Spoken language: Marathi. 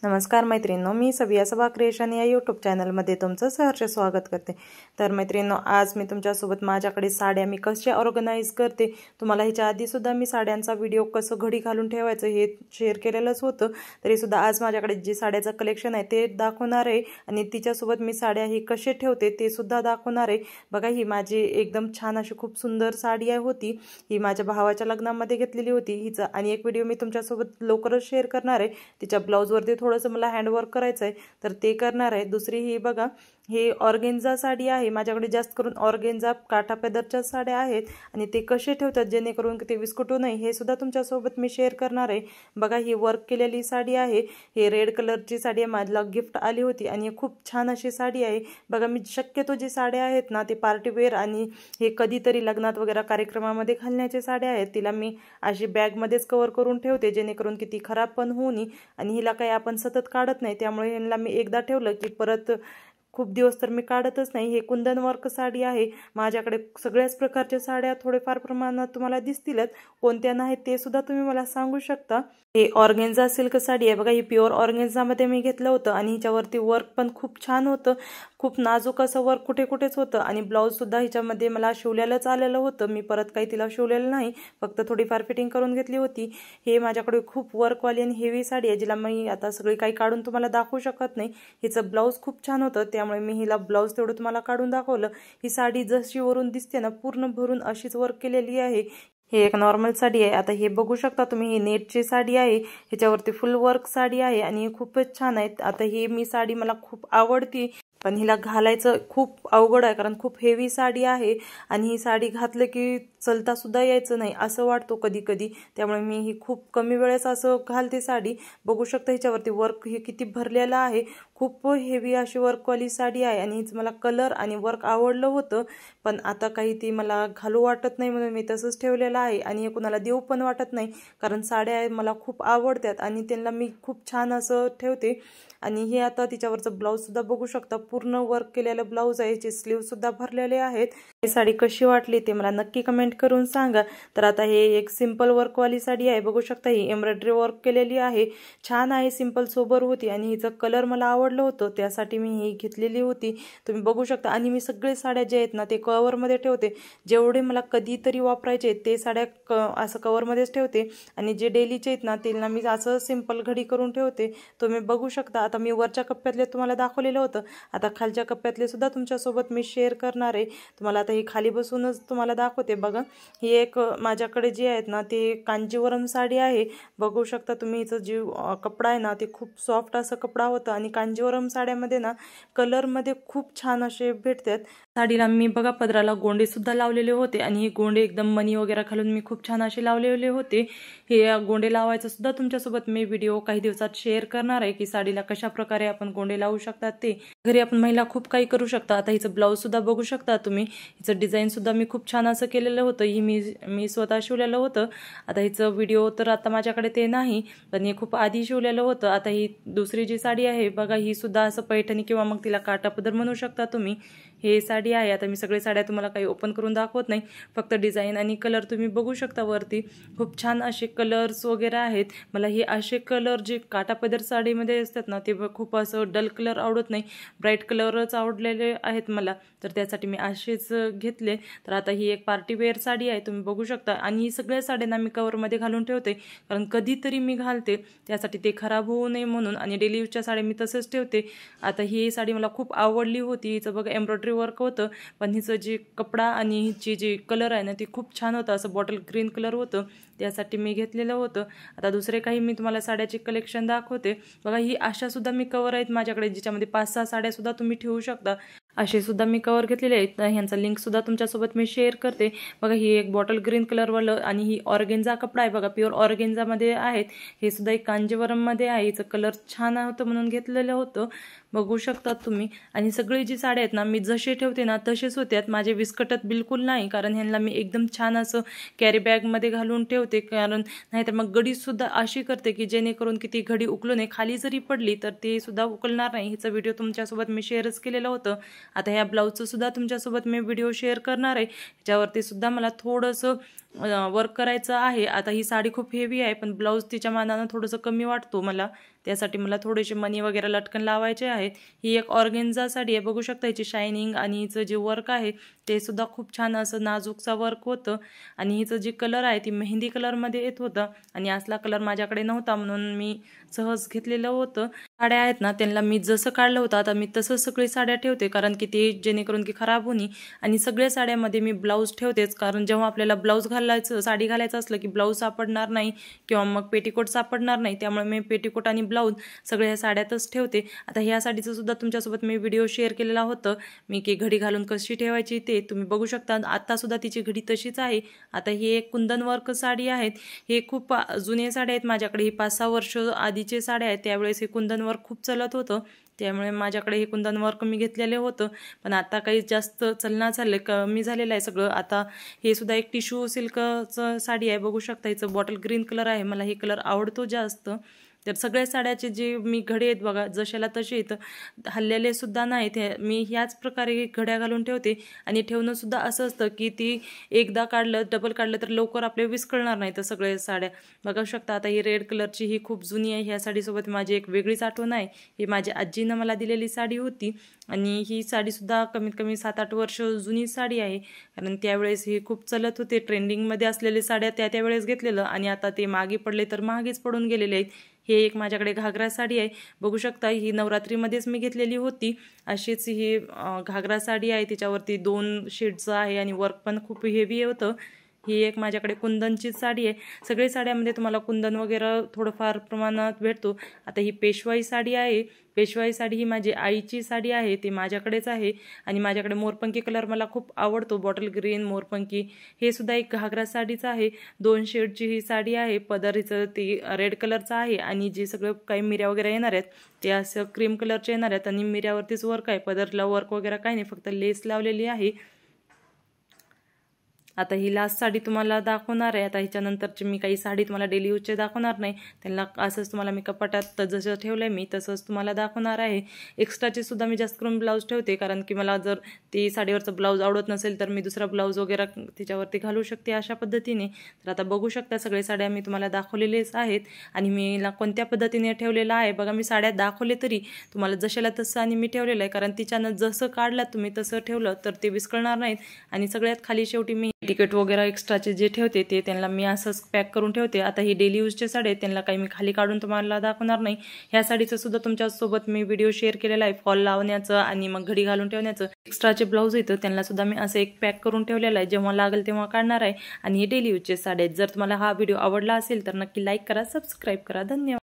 नमस्कार मैत्रिणींनो, मी सविया सबा क्रिएशन या यूट्यूब चॅनलमध्ये तुमचं सहर्ष स्वागत करते। तर मैत्रिणींनो, आज मी तुमच्यासोबत माझ्याकडे साड्या मी कशा ऑर्गनाइज करते, तुम्हाला ह्याच्या आधी सुद्धा मी साड्यांचा व्हिडिओ कसं घडी घालून ठेवायचं हे शेअर केलेलंच होतं। तरी सुद्धा आज माझ्याकडे जे साड्याचं कलेक्शन आहे ते दाखवणार आहे आणि तिच्यासोबत मी साड्या ही कसे ठेवते ते सुद्धा दाखवणार आहे। बघा, ही माझी एकदम छान अशी खूप सुंदर साडी होती। ही माझ्या भावाच्या लग्नामध्ये घेतलेली होती। हिचा आणि एक व्हिडिओ मी तुमच्यासोबत लवकरच शेअर करणार आहे। तिच्या ब्लाउजवरती थोडंसं मला हँडवर्क करायचं आहे तर ते करणार आहे। दुसरी ही बघा, हे ऑर्गेन्झा साडी आहे। माझ्याकडे जास्त करून ऑर्गेन्झा काठापदरच्या साड्या आहेत आणि ते कसे ठेवतात जेणेकरून ते विस्कटू नये हे सुद्धा तुमच्यासोबत मी शेअर करणार आहे। बघा, ही वर्क केलेली साडी आहे। हे रेड कलरची साडी आहे, माझ्याला गिफ्ट आली होती आणि खूप छान अशी साडी आहे। बघा, मी शक्यतो जी साड्या आहेत ना ते पार्टी वेअर आणि हे कधीतरी लग्नात वगैरे कार्यक्रमामध्ये घालण्याचे साड्या आहेत। तिला मी अशी बॅगमध्येच कव्हर करून ठेवते जेणेकरून की ती खराब पण होऊ नये आणि हिला काही आपण सतत काढत नाही, त्यामुळे ह्यांना मी एकदा ठेवलं की परत खूप दिवस तर मी काढतच नाही। हे कुंदन वर्क साडी आहे। माझ्याकडे सगळ्याच प्रकारच्या साड्या थोडेफार प्रमाणात तुम्हाला दिसतीलच, कोणत्या नाहीत ते सुद्धा तुम्ही मला सांगू शकता। हे ऑर्गेन्झा सिल्क साडी आहे। बघा, ही प्युअर ऑर्गेन्झामध्ये मी घेतलं होतं आणि हिच्यावरती वर्क पण खूप छान होतं। खूप नाजूक असं वर्क कुठे कुठेच होतं आणि ब्लाऊज सुद्धा हिच्यामध्ये मला शिवलेलंच आलेलं होतं। मी परत काही तिला शिवलेलं नाही, फक्त थोडीफार फिटिंग करून घेतली होती। हे माझ्याकडे खूप वर्कवाली आणि हेवी साडी आहे, जिला मी आता सगळी काही काढून तुम्हाला दाखवू शकत नाही। हिचं ब्लाऊज खूप छान होतं, त्यामुळे मी हिला ब्लाऊज तेवढं तुम्हाला काढून दाखवलं। ही साडी जशी वरून दिसते ना पूर्ण भरून अशीच वर्क केलेली आहे। हे एक नॉर्मल साडी आहे। आता हे बघू शकता तुम्ही, ही नेटची साडी आहे। ह्याच्यावरती फुल वर्क साडी आहे आणि खूपच छान आहे। आता ही मी साडी मला खूप आवडती, पण हिला घालायचं खूप अवघड आहे कारण खूप हेवी साडी आहे आणि ही साडी घातलं की चलता सुद्धा यायचं नाही असं वाटतो कधी कधी, त्यामुळे मी ही खूप कमी वेळेस असं घालते साडी। बघू शकता ह्याच्यावरती वर्क हे किती भरलेलं आहे। खूप हेवी अशी वर्कवाली साडी आहे आणि हिचं मला कलर आणि वर्क आवडलं होतं, पण आता काही ती मला घालू वाटत नाही म्हणून मी तसंच ठेवलेलं आहे आणि हे कुणाला देऊ पण वाटत नाही कारण साड्या मला खूप आवडतात आणि त्यांना मी खूप छान असं ठेवते। आणि हे आता तिच्यावरचं ब्लाऊज सुद्धा बघू शकता, पूर्ण वर्क केलेलं ब्लाऊज आहे। याचे स्लीव सुद्धा भरलेले आहेत। ही साडी कशी वाटली ते मला नक्की कमेंट करून सांगा। तर आता हे एक सिंपल वर्कवाली साडी आहे। बघू शकता, ही एम्ब्रॉयडरी वर्क केलेली आहे, छान आहे, सिंपल सोबर होती आणि हिचं कलर मला आवडलं होतं, त्यासाठी मी ही घेतलेली होती। तुम्ही बघू शकता आणि मी सगळे साड्या जे आहेत ना ते कव्हरमध्ये ठेवते। जेवढे मला कधीतरी वापरायचे ते साड्या असं कव्हरमध्येच ठेवते आणि जे डेलीचे आहेत ना त्यांना मी असं सिंपल घडी करून ठेवते। तुम्ही बघू शकता, आता मी वरच्या कप्प्यातले तुम्हाला दाखवलेलं होतं, आता खालच्या कप्प्यातले सुद्धा तुमच्यासोबत मी शेअर करणार आहे। तुम्हाला आता ही खाली बसूनच तुम्हाला दाखवते। बघा, ही एक माझ्याकडे जी आहेत ना ते कांजीवरम साडी आहे। बघू शकता तुम्ही, हिचं जी कपडा आहे ना ते खूप सॉफ्ट असं कपडा होतं आणि कांजीवरम साड्यामध्ये ना कलरमध्ये खूप छान असे भेटतात। साडीला मी बघा पदराला गोंडे सुद्धा लावलेले होते आणि हे गोंडे एकदम मणी वगैरे घालून मी खूप छान असे लावलेले होते। हे गोंडे लावायचं सुद्धा तुमच्यासोबत मी व्हिडिओ काही दिवसात शेअर करणार आहे की साडीला कशा प्रकारे आपण गोंडे लावू शकतात ते। घरी आपण महिला खूप काही करू शकता। आता हिचं ब्लाऊज सुद्धा बघू शकता तुम्ही, हिचं डिझाईन सुद्धा मी खूप छान असं केलेलं होतं। ही मी स्वतः शिवलेलं होतं। आता हिचं व्हिडिओ तर आता माझ्याकडे ते नाही, पण हे खूप आधी शिवलेलं होतं। आता ही दुसरी जी साडी आहे बघा, ही सुद्धा असं पैठणी किंवा मग तिला काठापदर म्हणू शकता तुम्ही, हे साडी आहे। आता मी सगळे साड्या तुम्हाला काही ओपन करून दाखवत नाही, फक्त डिझाईन आणि कलर तुम्ही बघू शकता वरती। खूप छान असे कलर्स वगैरे आहेत। मला हे असे कलर जे काठापदर साडीमध्ये असतात ना ते खूप असं डल कलर आवडत नाही, ब्राईट कलरच आवडलेले आहेत मला, तर त्यासाठी मी असेच घेतले। तर आता ही एक पार्टी वेअर साडी आहे, तुम्ही बघू शकता आणि ही सगळ्या साड्यांना मी कव्हरमध्ये घालून ठेवते कारण कधीतरी मी घालते, त्यासाठी ते खराब होऊ नये म्हणून, आणि डेली यूजच्या साड्या मी तसंच ठेवते। आता ही साडी मला खूप आवडली होती। हिचं बघा एम्ब्रॉयडरी वर्क होतं, पण हिचं जे कपडा आणि हिची जी कलर आहे ना ती खूप छान होतं, असं बॉटल ग्रीन कलर होतं, त्यासाठी मी घेतलेलं होतं। आता दुसरे काही मी तुम्हाला साड्याचे कलेक्शन दाखवते। बघा, ही अशा सुद्धा मी कवर आहेत माझ्याकडे जिच्यामध्ये 5-6 साड्या सुद्धा तुम्ही ठेवू शकता, असे सुद्धा मी कवर घेतलेले आहेत। ह्यांचा लिंक सुद्धा तुमच्यासोबत मी शेअर करते। बघा, ही एक बॉटल ग्रीन कलरवालं आणि ही ऑर्गेन्झा कपडा आहे बघा, प्युअर ऑर्गेन्झामध्ये आहेत। हे सुद्धा एक कांजीवरममध्ये आहे, हिचं कलर छान होतं म्हणून घेतलेलं होतं, बघू शकता तुम्ही। आणि सगळी जी साड्या आहेत ना मी जसे ठेवते ना तसेच होत्यात, माझे विस्कटत बिलकुल नाही कारण ह्यांना मी एकदम छान असं कॅरी बॅगमध्ये घालून ठेवते, कारण नाहीतर मग घडी सुद्धा अशी करते की जेणेकरून की ती घडी उकलू नये, खाली जरी पडली तर ती सुद्धा उकलणार नाही। हिचा व्हिडिओ तुमच्यासोबत मी शेअरच केलेलं होतं। आता ह्या ब्लाऊजचं सुद्धा तुमच्यासोबत मी व्हिडिओ शेअर करणार आहे, ह्याच्यावरती सुद्धा मला थोडंसं वर्क करायचं आहे. आता ही साडी खूप हेवी आहे, पण ब्लाऊज तिच्या मानानं थोडंसं कमी वाटतो मला, त्यासाठी मला थोडेसे मणी वगैरे लटकन लावायचे आहेत. ही एक ऑर्गेन्झा साडी आहे, बघू शकता हिची शायनिंग आणि हिचं जे वर्क आहे ते सुद्धा खूप छान असं नाजूकसा वर्क होतं. आणि हिचं जी कलर आहे ती मेहंदी कलरमध्ये येत होतं आणि असला कलर माझ्याकडे नव्हता म्हणून मी सहज घेतलेलं होतं. साड्या आहेत ना त्यांना मी जसं काढलं होतं आता मी तसंच सगळी साड्या ठेवते, कारण की ते जेणेकरून की खराब होणी. आणि सगळ्या साड्यामध्ये मी ब्लाऊज ठेवतेच, कारण जेव्हा आपल्याला ब्लाऊज घालायचं साडी घालायचं असलं की ब्लाऊज सापडणार नाही किंवा मग पेटीकोट सापडणार नाही, त्यामुळे मी पेटीकोट आणि ब्लाऊज सगळ्या साड्यातच ठेवते. आता ह्या साडीचं सुद्धा तुमच्यासोबत मी व्हिडिओ शेअर केलेला होतं मी की घडी घालून कशी ठेवायची ते तुम्ही बघू शकता. आता सुद्धा तिची घडी तशीच आहे. आता ही एक कुंदन वर्क साडी आहेत. हे खूप जुने साड्या आहेत माझ्याकडे, ही 5-6 वर्ष आधीचे साड्या आहेत. त्यावेळेस हे कुंदन वर्क खूप चलत होतं, त्यामुळे माझ्याकडे हे कुंदन वर्क मी घेतलेलं होतं. पण आता काही जास्त चलना झालं, कमी झालेलं आहे सगळं. आता हे सुद्धा एक टिश्यू सिल्कचं साडी आहे, बघू शकता. हिचं बॉटल ग्रीन कलर आहे, मला हे कलर आवडतो जास्त. तर सगळ्या साड्याचे जे मी घडे आहेत बघा जशाला तसे इथं हल्लेले सुद्धा नाहीत. मी ह्याच प्रकारे घड्या घालून ठेवते. आणि ठेवणं सुद्धा असं असतं की ती एकदा काढलं डबल काढलं तर लवकर आपले विस्कळणार नाही. तर सगळे साड्या बघू शकता. आता ही रेड कलरची ही खूप जुनी आहे. ह्या साडीसोबत माझी एक वेगळीच आठवण आहे. ही माझ्या आजीनं मला दिलेली साडी होती आणि ही साडीसुद्धा कमीत कमी 7-8 वर्ष जुनी साडी आहे, कारण त्यावेळेस ही खूप चलत होते. ट्रेंडिंगमध्ये असलेल्या साड्या त्यावेळेस घेतलेलं आणि आता ते मागे पडले तर मागेच पडून गेलेले आहेत. हे एक माझ्याकडे घागरा साडी आहे, बघू शकता. ही नवरात्रीमध्येच मी घेतलेली होती. अशीच ही घागरा साडी आहे, तिच्यावरती 2 शेडचं आहे आणि वर्क पण खूप हेवी होतं. ही एक माझ्याकडे कुंदनची साडी आहे. सगळ्या साड्यामध्ये तुम्हाला कुंदन वगैरे थोडंफार प्रमाणात भेटतो. आता ही पेशवाई साडी आहे. पेशवाई साडी ही माझी आईची साडी आहे, ती माझ्याकडेच आहे. आणि माझ्याकडे मोरपंखी कलर मला खूप आवडतो, बॉटल ग्रीन मोरपंखी. हे सुद्धा एक घागरा साडीच आहे. 2 शेडची ही साडी आहे. पदरीचं ती रेड कलरचं आहे आणि जे सगळं काही मिऱ्या वगैरे येणार आहेत ते असं क्रीम कलरचे येणार आहेत आणि मिऱ्यावरतीच वर्क आहे. पदरला वर्क वगैरे काही नाही, फक्त लेस लावलेली आहे. आता ही लास्ट साडी तुम्हाला दाखवणार आहे. आता ह्याच्यानंतरची मी काही साडी तुम्हाला डेली यूजचे दाखवणार नाही, त्यांना असंच तुम्हाला मी कपाटात जसं ठेवलं आहे मी तसंच तुम्हाला दाखवणार आहे. एक्स्ट्राचे सुद्धा मी जास्त करून ब्लाऊज ठेवते, कारण की मला जर ती साडीवरचं ब्लाऊज आवडत नसेल तर मी दुसरा ब्लाऊज वगैरे त्याच्यावरती घालू शकते अशा पद्धतीने. तर आता बघू शकता सगळे साड्या मी तुम्हाला दाखवलेलेच आहेत आणि मी कोणत्या पद्धतीने ठेवलेलं आहे बघा. मी साड्या दाखवले तरी तुम्हाला जशाला तसं आणि मी ठेवलेलं आहे, कारण तिच्यानं जसं काढलात तुम्ही तसं ठेवलं तर ते विस्कळणार नाहीत. आणि सगळ्यात खाली शेवटी मी तिकीट वगैरे एक्स्ट्राचे जे ठेवते ते त्यांना मी असंच पॅक करून ठेवते. आता ही डेली यूजचे साडी आहेत, त्यांना काही मी खाली काढून तुम्हाला दाखवणार नाही. ह्या साडीचं सुद्धा तुमच्यासोबत मी व्हिडिओ शेअर केलेला आहे, फॉल लावण्याचं आणि मग घडी घालून ठेवण्याचं. एक्स्ट्राचे ब्लाऊज येतं त्यांना सुद्धा मी असं एक पॅक करून ठेवलेलं आहे, जेव्हा लागेल तेव्हा काढणार आहे. आणि हे डेली यूजचे साडी आहेत. जर तुम्हाला हा व्हिडिओ आवडला असेल तर नक्की लाईक करा, सबस्क्राईब करा. धन्यवाद.